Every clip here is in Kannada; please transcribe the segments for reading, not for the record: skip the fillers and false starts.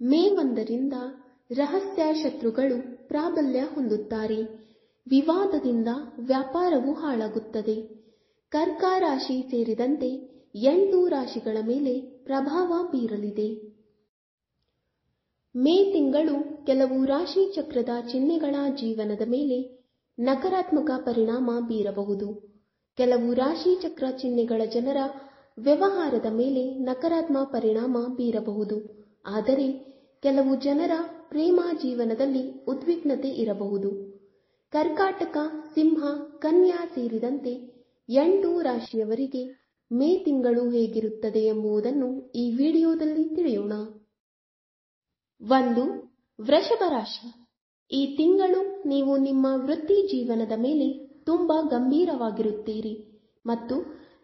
ಮೇ 1ರಿಂದ ರಹಸ್ಯ ಶತ್ರುಗಳು ಪ್ರಾಬಲ್ಯ ಹೊಂದುತ್ತಾರೆ. ವಿವಾದದಿಂದ ವ್ಯಾಪಾರವು ಹಾಳಾಗುತ್ತದೆ. ಕರ್ಕ ರಾಶಿ ಸೇರಿದಂತೆ 8 ರಾಶಿಗಳ ಮೇಲೆ ಪ್ರಭಾವ ಬೀರಲಿದೆ. ಮೇ ತಿಂಗಳು ಕೆಲವು ರಾಶಿ ಚಕ್ರದ ಚಿಹ್ನೆಗಳ ಜೀವನದ ಮೇಲೆ ನಕಾರಾತ್ಮಕ ಪರಿಣಾಮ ಬೀರಬಹುದು. ಕೆಲವು ರಾಶಿ ಚಕ್ರ ಚಿಹ್ನೆಗಳ ಜನರ ವ್ಯವಹಾರದ ಮೇಲೆ ನಕಾರಾತ್ಮಕ ಪರಿಣಾಮ ಬೀರಬಹುದು. ಆದರೆ ಕೆಲವು ಜನರ ಪ್ರೇಮ ಜೀವನದಲ್ಲಿ ಉದ್ವಿಗ್ನತೆ ಇರಬಹುದು. ಕರ್ಕಾಟಕ, ಸಿಂಹ, ಕನ್ಯಾ ಸೇರಿದಂತೆ 8 ರಾಶಿಯವರಿಗೆ ಮೇ ತಿಂಗಳು ಹೇಗಿರುತ್ತದೆ ಎಂಬುದನ್ನು ಈ ವಿಡಿಯೋದಲ್ಲಿ ತಿಳಿಯೋಣ. 1. ವೃಷಭ ರಾಶಿ. ಈ ತಿಂಗಳು ನೀವು ನಿಮ್ಮ ವೃತ್ತಿ ಜೀವನದ ಮೇಲೆ ತುಂಬಾ ಗಂಭೀರವಾಗಿರುತ್ತೀರಿ ಮತ್ತು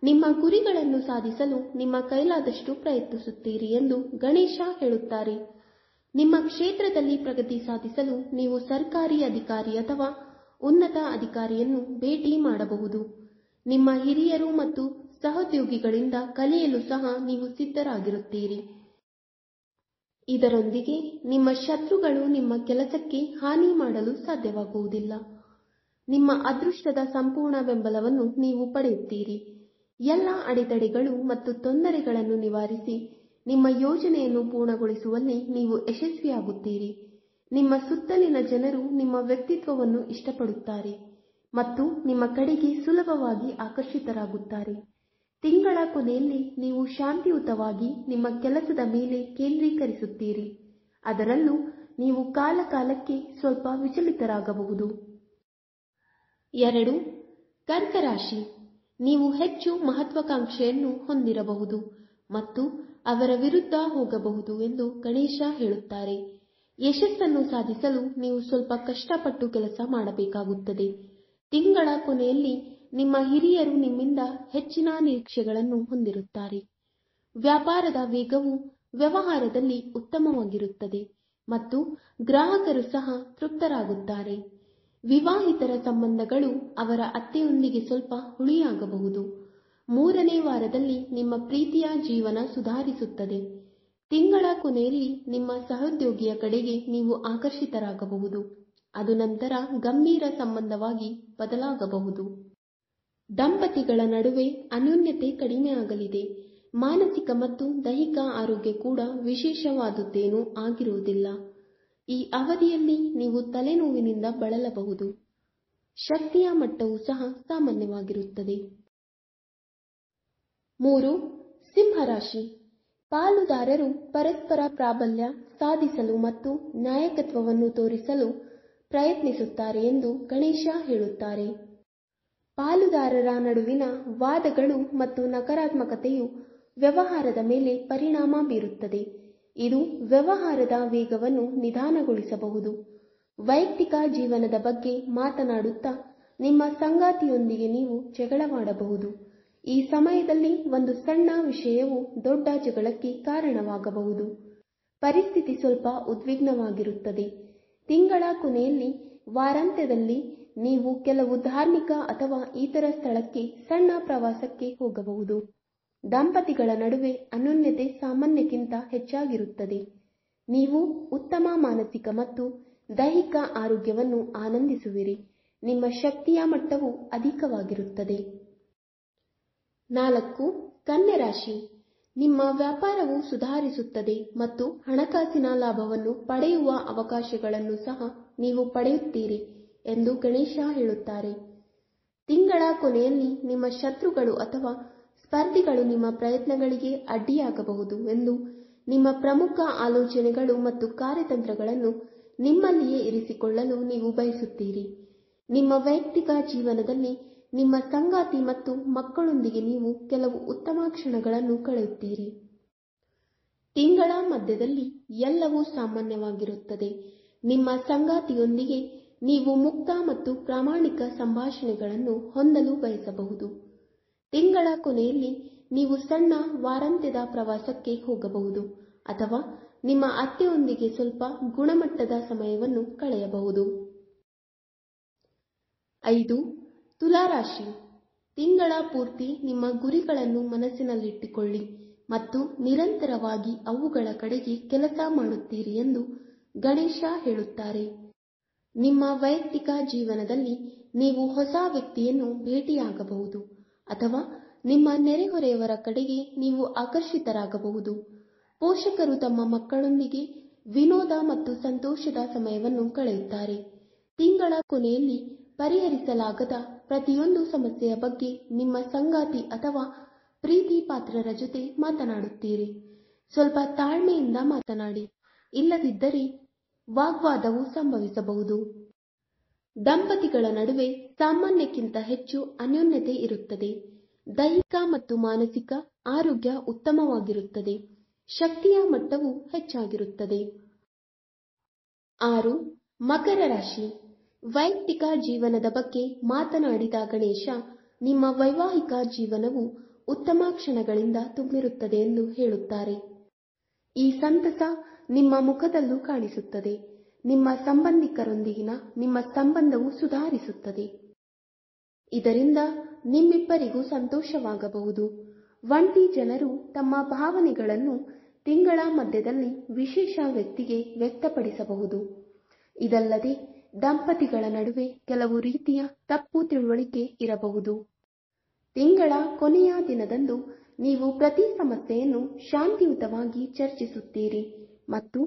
ನಿಮ್ಮ ಗುರಿಗಳನ್ನು ಸಾಧಿಸಲು ನಿಮ್ಮ ಕೈಲಾದಷ್ಟು ಪ್ರಯತ್ನಿಸುತ್ತೀರಿ ಎಂದು ಗಣೇಶ ಹೇಳುತ್ತಾರೆ. ನಿಮ್ಮ ಕ್ಷೇತ್ರದಲ್ಲಿ ಪ್ರಗತಿ ಸಾಧಿಸಲು ನೀವು ಸರ್ಕಾರಿ ಅಧಿಕಾರಿ ಅಥವಾ ಉನ್ನತ ಅಧಿಕಾರಿಯನ್ನು ಭೇಟಿ ಮಾಡಬಹುದು. ನಿಮ್ಮ ಹಿರಿಯರು ಮತ್ತು ಸಹೋದ್ಯೋಗಿಗಳಿಂದ ಕಲಿಯಲು ಸಹ ನೀವು ಸಿದ್ಧರಾಗಿರುತ್ತೀರಿ. ಇದರೊಂದಿಗೆ ನಿಮ್ಮ ಶತ್ರುಗಳು ನಿಮ್ಮ ಕೆಲಸಕ್ಕೆ ಹಾನಿ ಮಾಡಲು ಸಾಧ್ಯವಾಗುವುದಿಲ್ಲ. ನಿಮ್ಮ ಅದೃಷ್ಟದ ಸಂಪೂರ್ಣ ಬೆಂಬಲವನ್ನು ನೀವು ಪಡೆಯುತ್ತೀರಿ. ಎಲ್ಲ ಅಡೆತಡೆಗಳು ಮತ್ತು ತೊಂದರೆಗಳನ್ನು ನಿವಾರಿಸಿ ನಿಮ್ಮ ಯೋಜನೆಯನ್ನು ಪೂರ್ಣಗೊಳಿಸುವಲ್ಲಿ ನೀವು ಯಶಸ್ವಿಯಾಗುತ್ತೀರಿ. ನಿಮ್ಮ ಸುತ್ತಲಿನ ಜನರು ನಿಮ್ಮ ವ್ಯಕ್ತಿತ್ವವನ್ನು ಇಷ್ಟಪಡುತ್ತಾರೆ ಮತ್ತು ನಿಮ್ಮ ಕಡೆಗೆ ಸುಲಭವಾಗಿ ಆಕರ್ಷಿತರಾಗುತ್ತಾರೆ. ತಿಂಗಳ ಕೊನೆಯಲ್ಲಿ ನೀವು ಶಾಂತಿಯುತವಾಗಿ ನಿಮ್ಮ ಕೆಲಸದ ಮೇಲೆ ಕೇಂದ್ರೀಕರಿಸುತ್ತೀರಿ. ಅದರಲ್ಲೂ ನೀವು ಕಾಲಕಾಲಕ್ಕೆ ಸ್ವಲ್ಪ ವಿಚಲಿತರಾಗಬಹುದು. 2. ಕರ್ಕ ರಾಶಿ. ನೀವು ಹೆಚ್ಚು ಮಹತ್ವಾಕಾಂಕ್ಷೆಯನ್ನು ಹೊಂದಿರಬಹುದು ಮತ್ತು ಅವರ ವಿರುದ್ಧ ಹೋಗಬಹುದು ಎಂದು ಗಣೇಶ ಹೇಳುತ್ತಾರೆ. ಯಶಸ್ಸನ್ನು ಸಾಧಿಸಲು ನೀವು ಸ್ವಲ್ಪ ಕಷ್ಟಪಟ್ಟು ಕೆಲಸ ಮಾಡಬೇಕಾಗುತ್ತದೆ. ತಿಂಗಳ ಕೊನೆಯಲ್ಲಿ ನಿಮ್ಮ ಹಿರಿಯರು ನಿಮ್ಮಿಂದ ಹೆಚ್ಚಿನ ನಿರೀಕ್ಷೆಗಳನ್ನು ಹೊಂದಿರುತ್ತಾರೆ. ವ್ಯಾಪಾರದ ವೇಗವು ವ್ಯವಹಾರದಲ್ಲಿ ಉತ್ತಮವಾಗಿರುತ್ತದೆ ಮತ್ತು ಗ್ರಾಹಕರು ಸಹ ತೃಪ್ತರಾಗುತ್ತಾರೆ. ವಿವಾಹಿತರ ಸಂಬಂಧಗಳು ಅವರ ಅತ್ತೆಯೊಂದಿಗೆ ಸ್ವಲ್ಪ ಹುಳಿಯಾಗಬಹುದು. 3ನೇ ವಾರದಲ್ಲಿ ನಿಮ್ಮ ಪ್ರೀತಿಯ ಜೀವನ ಸುಧಾರಿಸುತ್ತದೆ. ತಿಂಗಳ ಕೊನೆಯಲ್ಲಿ ನಿಮ್ಮ ಸಹೋದ್ಯೋಗಿಯ ಕಡೆಗೆ ನೀವು ಆಕರ್ಷಿತರಾಗಬಹುದು. ಅದು ನಂತರ ಗಂಭೀರ ಸಂಬಂಧವಾಗಿ ಬದಲಾಗಬಹುದು. ದಂಪತಿಗಳ ನಡುವೆ ಅನ್ಯೋನ್ಯತೆ ಕಡಿಮೆಯಾಗಲಿದೆ. ಮಾನಸಿಕ ಮತ್ತು ದೈಹಿಕ ಆರೋಗ್ಯ ಕೂಡ ವಿಶೇಷವಾದುದೇನೂ ಆಗಿರುವುದಿಲ್ಲ. ಈ ಅವಧಿಯಲ್ಲಿ ನೀವು ತಲೆನೋವಿನಿಂದ ಬಳಲಬಹುದು. ಶಕ್ತಿಯ ಮಟ್ಟವೂ ಸಹ ಸಾಮಾನ್ಯವಾಗಿರುತ್ತದೆ. 3. ಸಿಂಹರಾಶಿ. ಪಾಲುದಾರರು ಪರಸ್ಪರ ಪ್ರಾಬಲ್ಯ ಸಾಧಿಸಲು ಮತ್ತು ನಾಯಕತ್ವವನ್ನು ತೋರಿಸಲು ಪ್ರಯತ್ನಿಸುತ್ತಾರೆ ಎಂದು ಗಣೇಶ ಹೇಳುತ್ತಾರೆ. ಪಾಲುದಾರರ ನಡುವಿನ ವಾದಗಳು ಮತ್ತು ನಕಾರಾತ್ಮಕತೆಯು ವ್ಯವಹಾರದ ಮೇಲೆ ಪರಿಣಾಮ ಬೀರುತ್ತದೆ. ಇದು ವ್ಯವಹಾರದ ವೇಗವನ್ನು ನಿಧಾನಗೊಳಿಸಬಹುದು. ವೈಯಕ್ತಿಕ ಜೀವನದ ಬಗ್ಗೆ ಮಾತನಾಡುತ್ತಾ ನಿಮ್ಮ ಸಂಗಾತಿಯೊಂದಿಗೆ ನೀವು ಜಗಳವಾಡಬಹುದು. ಈ ಸಮಯದಲ್ಲಿ ಒಂದು ಸಣ್ಣ ವಿಷಯವು ದೊಡ್ಡ ಜಗಳಕ್ಕೆ ಕಾರಣವಾಗಬಹುದು. ಪರಿಸ್ಥಿತಿ ಸ್ವಲ್ಪ ಉದ್ವಿಗ್ನವಾಗಿರುತ್ತದೆ. ತಿಂಗಳ ಕೊನೆಯಲ್ಲಿ ವಾರಾಂತ್ಯದಲ್ಲಿ ನೀವು ಕೆಲವು ಧಾರ್ಮಿಕ ಅಥವಾ ಇತರ ಸ್ಥಳಕ್ಕೆ ಸಣ್ಣ ಪ್ರವಾಸಕ್ಕೆ ಹೋಗಬಹುದು. ದಂಪತಿಗಳ ನಡುವೆ ಅನ್ಯೋನ್ಯತೆ ಸಾಮಾನ್ಯಕ್ಕಿಂತ ಹೆಚ್ಚಾಗಿರುತ್ತದೆ. ನೀವು ಉತ್ತಮ ಮಾನಸಿಕ ಮತ್ತು ದೈಹಿಕ ಆರೋಗ್ಯವನ್ನು ಆನಂದಿಸುವಿರಿ. ನಿಮ್ಮ ಶಕ್ತಿಯ ಮಟ್ಟವು ಅಧಿಕವಾಗಿರುತ್ತದೆ. 4. ಕನ್ಯಾ ರಾಶಿ. ನಿಮ್ಮ ವ್ಯಾಪಾರವು ಸುಧಾರಿಸುತ್ತದೆ ಮತ್ತು ಹಣಕಾಸಿನ ಲಾಭವನ್ನು ಪಡೆಯುವ ಅವಕಾಶಗಳನ್ನು ಸಹ ನೀವು ಪಡೆಯುತ್ತೀರಿ ಎಂದು ಗಣೇಶ ಹೇಳುತ್ತಾರೆ. ತಿಂಗಳ ಕೊನೆಯಲ್ಲಿ ನಿಮ್ಮ ಶತ್ರುಗಳು ಅಥವಾ ಸ್ಪರ್ಧಿಗಳು ನಿಮ್ಮ ಪ್ರಯತ್ನಗಳಿಗೆ ಅಡ್ಡಿಯಾಗಬಹುದು ಎಂದು ನಿಮ್ಮ ಪ್ರಮುಖ ಆಲೋಚನೆಗಳು ಮತ್ತು ಕಾರ್ಯತಂತ್ರಗಳನ್ನು ನಿಮ್ಮಲ್ಲಿಯೇ ಇರಿಸಿಕೊಳ್ಳಲು ನೀವು ಬಯಸುತ್ತೀರಿ. ನಿಮ್ಮ ವೈಯಕ್ತಿಕ ಜೀವನದಲ್ಲಿ ನಿಮ್ಮ ಸಂಗಾತಿ ಮತ್ತು ಮಕ್ಕಳೊಂದಿಗೆ ನೀವು ಕೆಲವು ಉತ್ತಮ ಕ್ಷಣಗಳನ್ನು ಕಳೆಯುತ್ತೀರಿ. ತಿಂಗಳ ಮಧ್ಯದಲ್ಲಿ ಎಲ್ಲವೂ ಸಾಮಾನ್ಯವಾಗಿರುತ್ತದೆ. ನಿಮ್ಮ ಸಂಗಾತಿಯೊಂದಿಗೆ ನೀವು ಮುಕ್ತ ಮತ್ತು ಪ್ರಾಮಾಣಿಕ ಸಂಭಾಷಣೆಗಳನ್ನು ಹೊಂದಲು ಬಯಸಬಹುದು. ತಿಂಗಳ ಕೊನೆಯಲ್ಲಿ ನೀವು ಸಣ್ಣ ವಾರಾಂತ್ಯದ ಪ್ರವಾಸಕ್ಕೆ ಹೋಗಬಹುದು ಅಥವಾ ನಿಮ್ಮ ಅತ್ತೆಯೊಂದಿಗೆ ಸ್ವಲ್ಪ ಗುಣಮಟ್ಟದ ಸಮಯವನ್ನು ಕಳೆಯಬಹುದು. 5. ತುಲಾ ರಾಶಿ. ತಿಂಗಳ ಪೂರ್ತಿ ನಿಮ್ಮ ಗುರಿಗಳನ್ನು ಮನಸ್ಸಿನಲ್ಲಿಟ್ಟುಕೊಳ್ಳಿ ಮತ್ತು ನಿರಂತರವಾಗಿ ಅವುಗಳ ಕಡೆಗೆ ಕೆಲಸ ಮಾಡುತ್ತೀರಿ ಎಂದು ಗಣೇಶ ಹೇಳುತ್ತಾರೆ. ನಿಮ್ಮ ವೈಯಕ್ತಿಕ ಜೀವನದಲ್ಲಿ ನೀವು ಹೊಸ ವ್ಯಕ್ತಿಯನ್ನು ಭೇಟಿಯಾಗಬಹುದು ಅಥವಾ ನಿಮ್ಮ ನೆರೆಹೊರೆಯವರ ಕಡೆಗೆ ನೀವು ಆಕರ್ಷಿತರಾಗಬಹುದು. ಪೋಷಕರು ತಮ್ಮ ಮಕ್ಕಳೊಂದಿಗೆ ವಿನೋದ ಮತ್ತು ಸಂತೋಷದ ಸಮಯವನ್ನು ಕಳೆಯುತ್ತಾರೆ. ತಿಂಗಳ ಕೊನೆಯಲ್ಲಿ ಪರಿಹರಿಸಲಾಗದ ಪ್ರತಿಯೊಂದು ಸಮಸ್ಯೆಯ ಬಗ್ಗೆ ನಿಮ್ಮ ಸಂಗಾತಿ ಅಥವಾ ಪ್ರೀತಿ ಪಾತ್ರರ ಜೊತೆ ಮಾತನಾಡುತ್ತೀರಿ. ಸ್ವಲ್ಪ ತಾಳ್ಮೆಯಿಂದ ಮಾತನಾಡಿ, ಇಲ್ಲದಿದ್ದರೆ ವಾಗ್ವಾದವು ಸಂಭವಿಸಬಹುದು. ದಂಪತಿಗಳ ನಡುವೆ ಸಾಮಾನ್ಯಕ್ಕಿಂತ ಹೆಚ್ಚು ಅನ್ಯೋನ್ಯತೆ ಇರುತ್ತದೆ. ದೈಹಿಕ ಮತ್ತು ಮಾನಸಿಕ ಆರೋಗ್ಯ ಉತ್ತಮವಾಗಿರುತ್ತದೆ. ಶಕ್ತಿಯ ಮಟ್ಟವು ಹೆಚ್ಚಾಗಿರುತ್ತದೆ. 6. ಮಕರ ರಾಶಿ. ವೈಯಕ್ತಿಕ ಜೀವನದ ಬಗ್ಗೆ ಮಾತನಾಡಿದ ಗಣೇಶ, ನಿಮ್ಮ ವೈವಾಹಿಕ ಜೀವನವು ಉತ್ತಮ ಕ್ಷಣಗಳಿಂದ ತುಂಬಿರುತ್ತದೆ ಎಂದು ಹೇಳುತ್ತಾರೆ. ಈ ಸಂತಸ ನಿಮ್ಮ ಮುಖದಲ್ಲೂ ಕಾಣಿಸುತ್ತದೆ. ನಿಮ್ಮ ಸಂಬಂಧಿಕರೊಂದಿಗಿನ ನಿಮ್ಮ ಸಂಬಂಧವು ಸುಧಾರಿಸುತ್ತದೆ. ಇದರಿಂದ ನಿಮ್ಮಿಬ್ಬರಿಗೂ ಸಂತೋಷವಾಗಬಹುದು. ಒಂಟಿ ಜನರು ತಮ್ಮ ಭಾವನೆಗಳನ್ನು ತಿಂಗಳ ಮಧ್ಯದಲ್ಲಿ ವಿಶೇಷ ವ್ಯಕ್ತಿಗೆ ವ್ಯಕ್ತಪಡಿಸಬಹುದು. ಇದಲ್ಲದೆ ದಂಪತಿಗಳ ನಡುವೆ ಕೆಲವು ರೀತಿಯ ತಪ್ಪು ತಿಳುವಳಿಕೆ ಇರಬಹುದು. ತಿಂಗಳ ಕೊನೆಯ ದಿನದಂದು ನೀವು ಪ್ರತಿ ಸಮಸ್ಯೆಯನ್ನು ಶಾಂತಿಯುತವಾಗಿ ಚರ್ಚಿಸುತ್ತೀರಿ ಮತ್ತು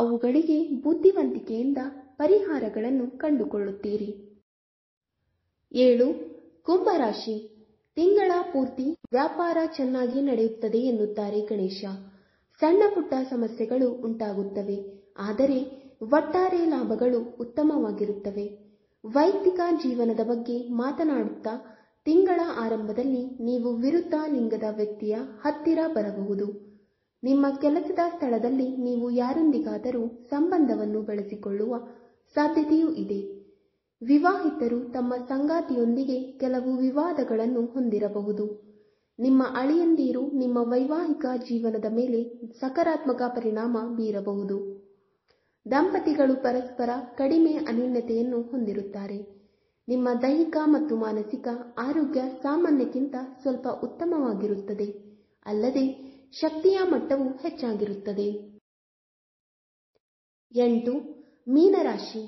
ಅವುಗಳಿಗೆ ಬುದ್ಧಿವಂತಿಕೆಯಿಂದ ಪರಿಹಾರಗಳನ್ನು ಕಂಡುಕೊಳ್ಳುತ್ತೀರಿ. 7. ಕುಂಭರಾಶಿ. ತಿಂಗಳ ಪೂರ್ತಿ ವ್ಯಾಪಾರ ಚೆನ್ನಾಗಿ ನಡೆಯುತ್ತದೆ ಎನ್ನುತ್ತಾರೆ ಗಣೇಶ. ಸಣ್ಣ ಪುಟ್ಟ ಸಮಸ್ಯೆಗಳು ಉಂಟಾಗುತ್ತವೆ, ಆದರೆ ಒಟ್ಟಾರೆ ಲಾಭಗಳು ಉತ್ತಮವಾಗಿರುತ್ತವೆ. ವೈಯಕ್ತಿಕ ಜೀವನದ ಬಗ್ಗೆ ಮಾತನಾಡುತ್ತಾ ತಿಂಗಳ ಆರಂಭದಲ್ಲಿ ನೀವು ವಿರುದ್ಧ ಲಿಂಗದ ವ್ಯಕ್ತಿಯ ಹತ್ತಿರ ಬರಬಹುದು. ನಿಮ್ಮ ಕೆಲಸದ ಸ್ಥಳದಲ್ಲಿ ನೀವು ಯಾರೊಂದಿಗಾದರೂ ಸಂಬಂಧವನ್ನು ಬೆಳೆಸಿಕೊಳ್ಳುವ ಸಾಧ್ಯತೆಯೂ ಇದೆ. ವಿವಾಹಿತರು ತಮ್ಮ ಸಂಗಾತಿಯೊಂದಿಗೆ ಕೆಲವು ವಿವಾದಗಳನ್ನು ಹೊಂದಿರಬಹುದು. ನಿಮ್ಮ ಅಳಿಯಂದಿರು ನಿಮ್ಮ ವೈವಾಹಿಕ ಜೀವನದ ಮೇಲೆ ಸಕಾರಾತ್ಮಕ ಪರಿಣಾಮ ಬೀರಬಹುದು. ದಂಪತಿಗಳು ಪರಸ್ಪರ ಕಡಿಮೆ ಅನ್ಯೋನ್ಯತೆಯನ್ನು ಹೊಂದಿರುತ್ತಾರೆ. ನಿಮ್ಮ ದೈಹಿಕ ಮತ್ತು ಮಾನಸಿಕ ಆರೋಗ್ಯ ಸಾಮಾನ್ಯಕ್ಕಿಂತ ಸ್ವಲ್ಪ ಉತ್ತಮವಾಗಿರುತ್ತದೆ, ಅಲ್ಲದೆ ಶಕ್ತಿಯ ಮಟ್ಟವು ಹೆಚ್ಚಾಗಿರುತ್ತದೆ. 8. ಮೀನರಾಶಿ.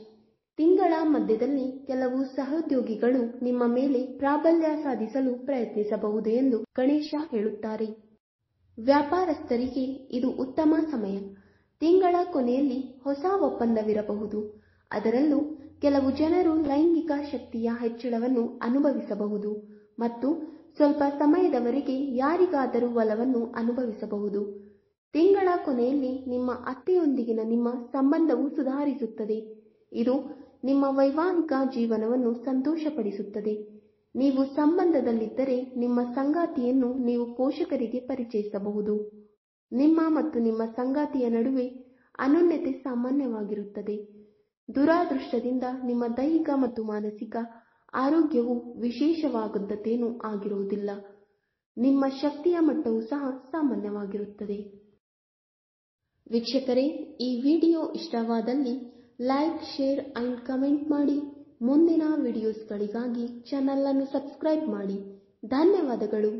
ತಿಂಗಳ ಮಧ್ಯದಲ್ಲಿ ಕೆಲವು ಸಹೋದ್ಯೋಗಿಗಳು ನಿಮ್ಮ ಮೇಲೆ ಪ್ರಾಬಲ್ಯ ಸಾಧಿಸಲು ಪ್ರಯತ್ನಿಸಬಹುದು ಎಂದು ಗಣೇಶ ಹೇಳುತ್ತಾರೆ. ವ್ಯಾಪಾರಸ್ಥರಿಗೆ ಇದು ಉತ್ತಮ ಸಮಯ. ತಿಂಗಳ ಕೊನೆಯಲ್ಲಿ ಹೊಸ ಒಪ್ಪಂದವಿರಬಹುದು. ಅದರಲ್ಲೂ ಕೆಲವು ಜನರು ಲೈಂಗಿಕ ಶಕ್ತಿಯ ಹೆಚ್ಚಳವನ್ನು ಅನುಭವಿಸಬಹುದು ಮತ್ತು ಸ್ವಲ್ಪ ಸಮಯದವರೆಗೆ ಯಾರಿಗಾದರೂ ಒಲವನ್ನು ಅನುಭವಿಸಬಹುದು. ತಿಂಗಳ ಕೊನೆಯಲ್ಲಿ ನಿಮ್ಮ ಅತ್ತೆಯೊಂದಿಗಿನ ನಿಮ್ಮ ಸಂಬಂಧವು ಸುಧಾರಿಸುತ್ತದೆ. ಇದು ನಿಮ್ಮ ವೈವಾಹಿಕ ಜೀವನವನ್ನು ಸಂತೋಷಪಡಿಸುತ್ತದೆ. ನೀವು ಸಂಬಂಧದಲ್ಲಿದ್ದರೆ ನಿಮ್ಮ ಸಂಗಾತಿಯನ್ನು ನೀವು ಪೋಷಕರಿಗೆ ಪರಿಚಯಿಸಬಹುದು. ನಿಮ್ಮ ಮತ್ತು ನಿಮ್ಮ ಸಂಗಾತಿಯ ನಡುವೆ ಅನ್ಯೋನ್ಯತೆ ಸಾಮಾನ್ಯವಾಗಿರುತ್ತದೆ. ದುರಾದೃಷ್ಟದಿಂದ ನಿಮ್ಮ ದೈಹಿಕ ಮತ್ತು ಮಾನಸಿಕ ಆರೋಗ್ಯವು ವಿಶೇಷವಾದದ್ದೇನೂ ಆಗಿರುವುದಿಲ್ಲ. ನಿಮ್ಮ ಶಕ್ತಿಯ ಮಟ್ಟವೂ ಸಹ ಸಾಮಾನ್ಯವಾಗಿರುತ್ತದೆ. ವೀಕ್ಷಕರೇ, ಈ ವಿಡಿಯೋ ಇಷ್ಟವಾದಲ್ಲಿ ಲೈಕ್, ಶೇರ್ ಅಂಡ್ ಕಮೆಂಟ್ ಮಾಡಿ. ಮುಂದಿನ ವಿಡಿಯೋಸ್ಗಳಿಗಾಗಿ ಚಾನಲ್ ಅನ್ನು ಸಬ್ಸ್ಕ್ರೈಬ್ ಮಾಡಿ. ಧನ್ಯವಾದಗಳು.